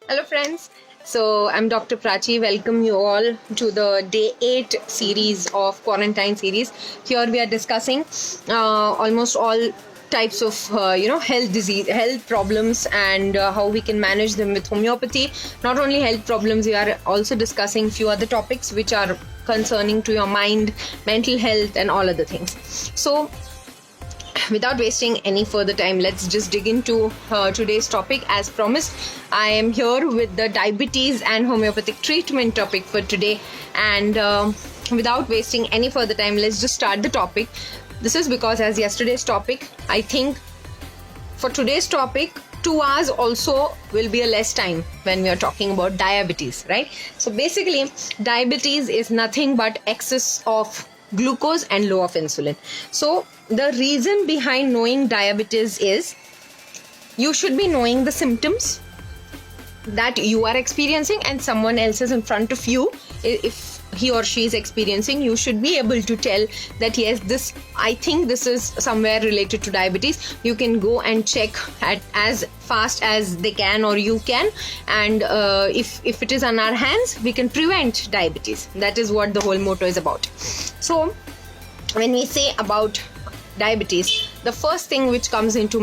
Hello, friends. So, I'm Dr. Prachi. Welcome you all to the day 8 series of quarantine series. Here we are discussing almost all types of health problems and how we can manage them with homeopathy. Not only health problems, we are also discussing few other topics which are concerning to your mind, mental health, and all other things. So, without wasting any further time, let's just dig into today's topic. As promised, I am here with the diabetes and homeopathic treatment topic for today, and without wasting any further time, let's just start the topic. This is because, as yesterday's topic, I think for today's topic 2 hours also will be a less time when we are talking about diabetes, right? So basically, diabetes is nothing but excess of glucose and low of insulin. So the reason behind knowing diabetes is you should be knowing the symptoms that you are experiencing and someone else is in front of you. If he or she is experiencing, you should be able to tell that yes, I think this is somewhere related to diabetes. You can go and check at as fast as they can or you can, and if it is on our hands, we can prevent diabetes. That is what the whole motto is about. So when we say about diabetes, the first thing which comes into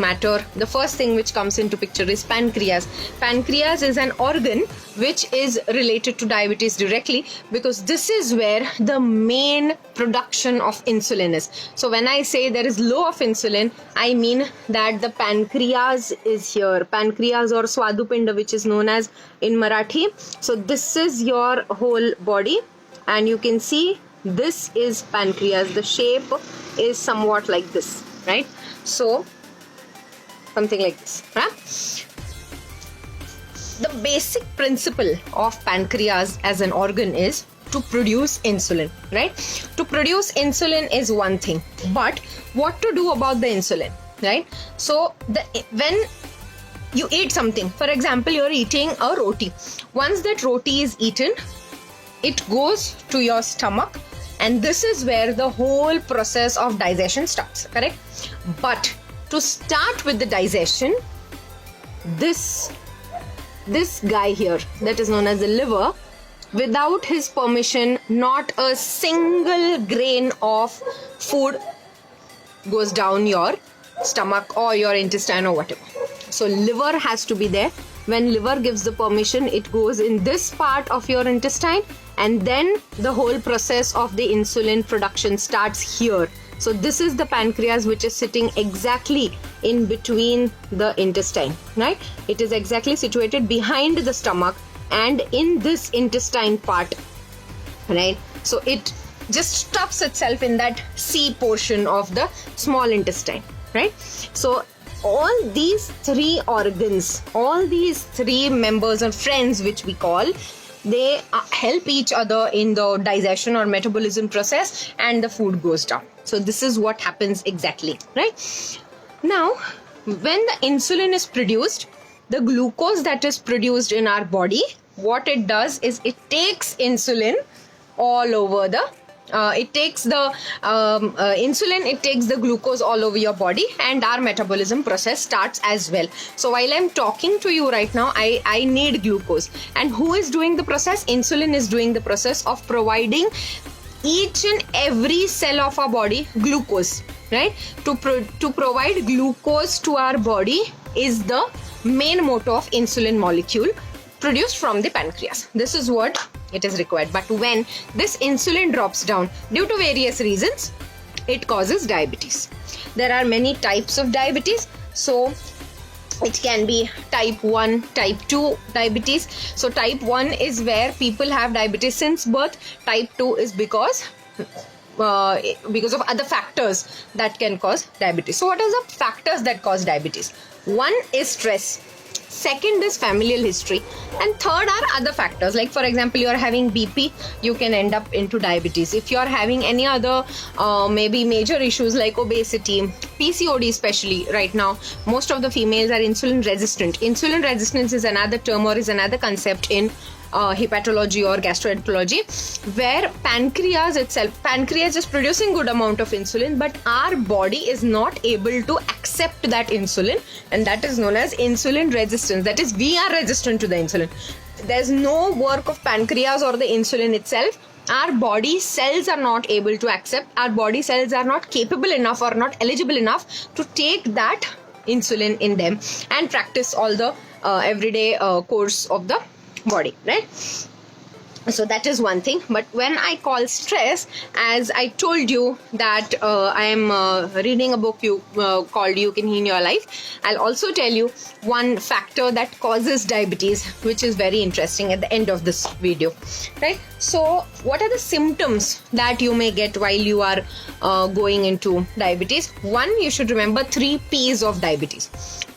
picture is pancreas. Pancreas is an organ which is related to diabetes directly, because this is where the main production of insulin is. So when I say there is low of insulin, I mean that the pancreas is here. Pancreas or swadupinda, which is known as in Marathi. So this is your whole body, and you can see this is pancreas. The shape is somewhat like this, right? So something like this, huh? The basic principle of pancreas as an organ is to produce insulin, right? To produce insulin is one thing, but what to do about the insulin, right? So when you eat something, for example, you're eating a roti. Once that roti is eaten, it goes to your stomach, and this is where the whole process of digestion starts, correct? But to start with the digestion, this guy here, that is known as the liver, without his permission, not a single grain of food goes down your stomach or your intestine or whatever. So liver has to be there. When liver gives the permission, it goes in this part of your intestine, and then the whole process of the insulin production starts here. So this is the pancreas, which is sitting exactly in between the intestine, right? It is exactly situated behind the stomach and in this intestine part, right? So it just stuffs itself in that C portion of the small intestine, right? So all these three organs, all these three members or friends, which we call, they help each other in the digestion or metabolism process, and the food goes down. So this is what happens exactly, right? Now, when the insulin is produced, the glucose that is produced in our body, what it does is it takes insulin all over the it takes the insulin, it takes the glucose all over your body, and our metabolism process starts as well. So while I'm talking to you right now, I need glucose. And who is doing the process? Insulin is doing the process of providing each and every cell of our body glucose, right? To provide glucose to our body is the main motto of insulin molecule produced from the pancreas. This is what it is required. But when this insulin drops down due to various reasons, it causes diabetes. There are many types of diabetes. So it can be type 1, type 2 diabetes. So type 1 is where people have diabetes since birth. Type 2 is because of other factors that can cause diabetes. So what are the factors that cause diabetes? One is stress. Second is familial history, and third are other factors, like for example, you are having BP, you can end up into diabetes. If you are having any other maybe major issues like obesity, PCOD especially right now, most of the females are insulin resistant. Insulin resistance is another term or is another concept in hepatology or gastroenterology, where pancreas is producing good amount of insulin, but our body is not able to accept that insulin, and that is known as insulin resistance. That is, we are resistant to the insulin. There's no work of pancreas or the insulin itself. Our body cells are not able to accept, our body cells are not capable enough or not eligible enough to take that insulin in them and practice all the everyday course of the body, right? So that is one thing. But when I call stress, as I told you that I am reading a book called You Can Heal Your Life, I'll also tell you one factor that causes diabetes, which is very interesting at the end of this video, right? So what are the symptoms that you may get while you are going into diabetes? One, you should remember 3 P's of diabetes: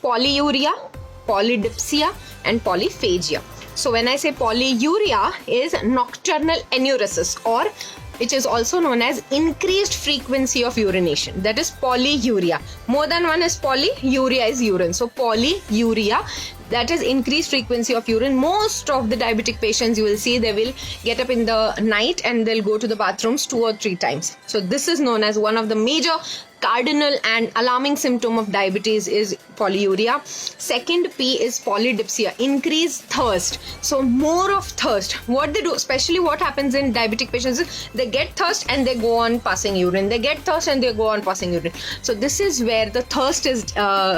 polyuria, polydipsia, and polyphagia. So when I say polyuria is nocturnal enuresis, or which is also known as increased frequency of urination. That is polyuria. More than one is polyuria is urine. So polyuria, that is increased frequency of urine. Most of the diabetic patients, you will see, they will get up in the night and they'll go to the bathrooms 2 or 3 times. So this is known as one of the major cardinal and alarming symptom of diabetes is polyuria. Second P is polydipsia, increased thirst. So more of thirst. What they do, especially what happens in diabetic patients, is they get thirst and they go on passing urine. They get thirst and they go on passing urine. So this is where the thirst is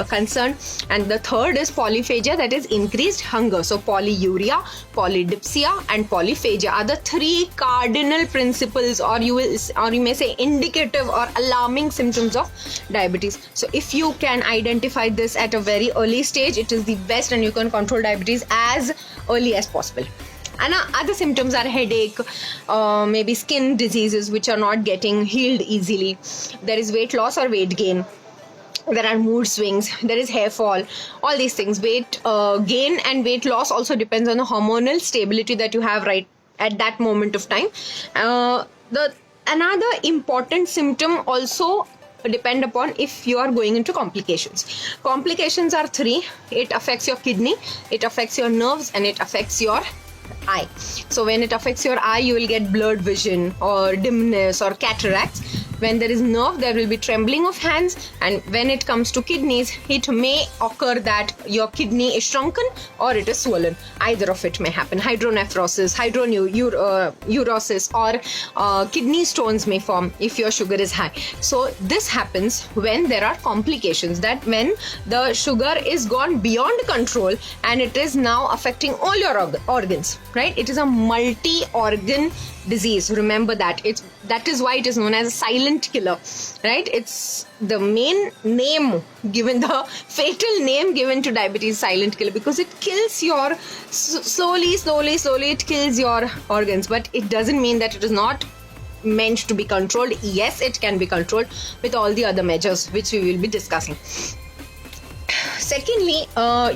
concerned. And the third is polyphagia, that is increased hunger. So polyuria, polydipsia, and polyphagia are the 3 cardinal principles, or you may say indicative or alarming symptoms of diabetes. So if you can identify this at a very early stage, it is the best, and you can control diabetes as early as possible. And other symptoms are headache, maybe skin diseases which are not getting healed easily. There is weight loss or weight gain. There are mood swings, there is hair fall, all these things. Weight gain and weight loss also depends on the hormonal stability that you have right at that moment of time. Another important symptom also depend upon if you are going into complications. Complications are 3. It affects your kidney, it affects your nerves, and it affects your eye. So when it affects your eye, you will get blurred vision or dimness or cataracts. When there is nerve, there will be trembling of hands, and when it comes to kidneys, it may occur that your kidney is shrunken or it is swollen. Either of it may happen. Hydronephrosis, hydronephrosis, or kidney stones may form if your sugar is high. So this happens when there are complications, that when the sugar is gone beyond control and it is now affecting all your organs, right? It is a multi-organ disease. Remember that. That is why it is known as a silent killer, right? It's the main name given, the fatal name given to diabetes, silent killer, because it kills your slowly it kills your organs. But it doesn't mean that it is not meant to be controlled. Yes, it can be controlled with all the other measures which we will be discussing. Secondly,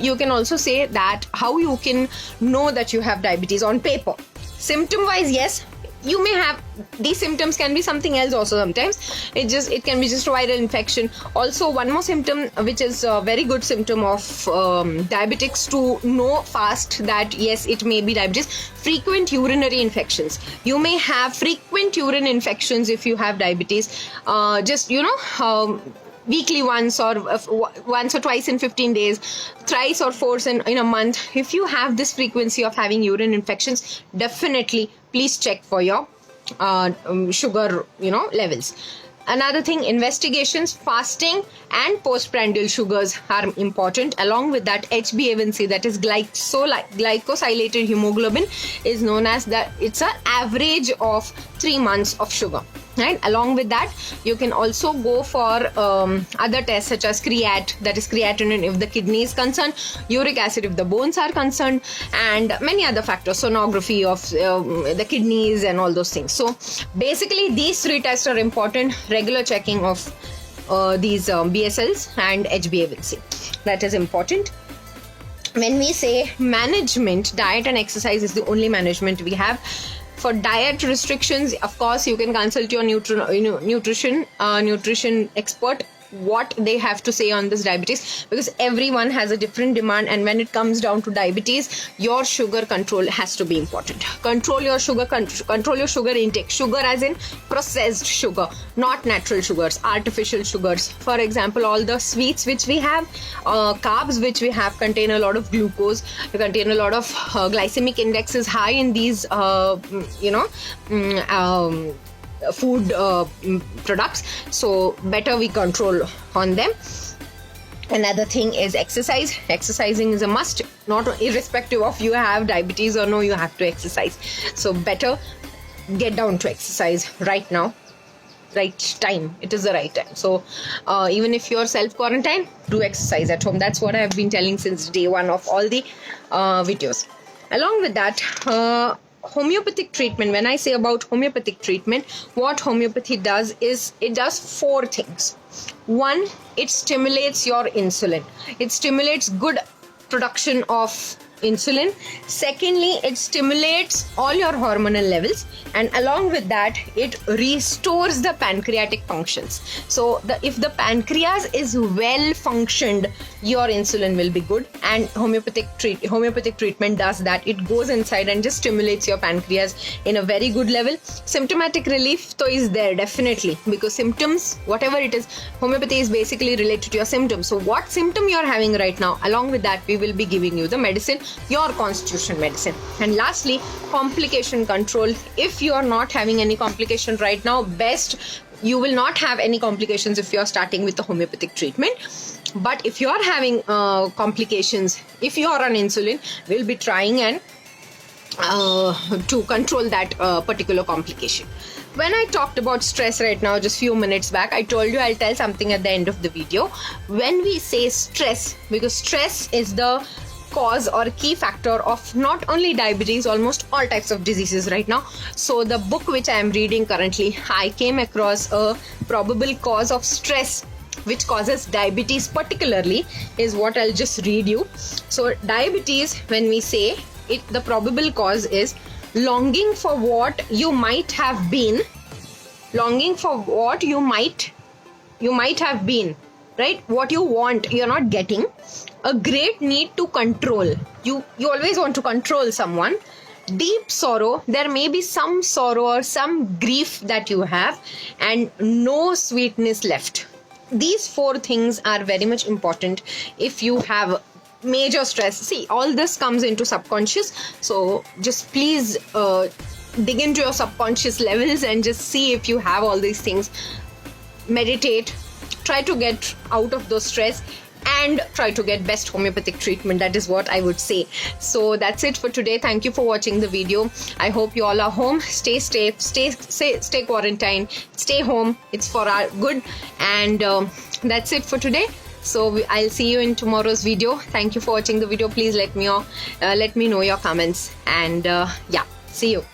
you can also say that how you can know that you have diabetes on paper. Symptom wise, yes, you may have these symptoms, can be something else also sometimes. It can be just viral infection. Also, one more symptom which is a very good symptom of diabetics to know fast that yes, it may be diabetes: frequent urinary infections. You may have frequent urine infections if you have diabetes. Weekly once or twice in 15 days, thrice or fourth in a month. If you have this frequency of having urine infections, definitely please check for your sugar levels. Another thing, investigations, fasting and postprandial sugars are important. Along with that, HbA1c, that is glycosylated hemoglobin, is known as that it's an average of 3 months of sugar. Right. Along with that, you can also go for other tests such as that is creatinine if the kidney is concerned, uric acid if the bones are concerned, and many other factors, sonography of the kidneys and all those things. So basically, these 3 tests are important. Regular checking of these BSLs and HbA1c. That is important. When we say management, diet and exercise is the only management we have. For diet restrictions, of course, you can consult your nutrition expert what they have to say on this diabetes, because everyone has a different demand, and when it comes down to diabetes, your sugar control has to be important. Control your sugar intake. Sugar as in processed sugar, not natural sugars, artificial sugars. For example, all the sweets which we have, carbs which we have, contain a lot of glucose, contain a lot of glycemic index is high in these food products, so better we control on them. Another thing is exercise. Exercising is a must, not irrespective of you have diabetes or no, you have to exercise. So better get down to exercise right now. Right time, it is the right time. So even if you're self-quarantine, do exercise at home. That's what I have been telling since day one of all the videos. Along with that, homeopathic treatment. When I say about homeopathic treatment, what homeopathy does is it does 4 things. 1, it stimulates your insulin. It stimulates good production of insulin. Secondly, it stimulates all your hormonal levels, and along with that, it restores the pancreatic functions. So if the pancreas is well functioned, your insulin will be good, and homeopathic treatment does that. It goes inside and just stimulates your pancreas in a very good level. Symptomatic relief though is there definitely, because symptoms, whatever it is, homeopathy is basically related to your symptoms. So what symptom you are having right now, along with that, we will be giving you the medicine, your constitution medicine. And lastly, complication control. If you are not having any complication right now, best, you will not have any complications if you are starting with the homeopathic treatment. But if you are having complications, if you are on insulin, we'll be trying and to control that particular complication. When I talked about stress right now, just few minutes back, I told you I'll tell something at the end of the video. When we say stress, because stress is the cause or key factor of not only diabetes, almost all types of diseases right now. So the book which I am reading currently, I came across a probable cause of stress which causes diabetes particularly, is what I'll just read you. So diabetes, when we say it, the probable cause is longing for what you might have been, longing for what you might have been, right? What you want, you're not getting. A great need to control. You always want to control someone. Deep sorrow. There may be some sorrow or some grief that you have, and no sweetness left. These 4 things are very much important if you have major stress. See, all this comes into subconscious. So just please dig into your subconscious levels and just see if you have all these things. Meditate. Try to get out of those stress and try to get best homeopathic treatment. That is what I would say. So that's it for today. Thank you for watching the video. I hope you all are home. Stay safe, stay quarantined, stay home. It's for our good. And that's it for today. So I'll see you in tomorrow's video. Thank you for watching the video. Please let me know your comments, and yeah, see you.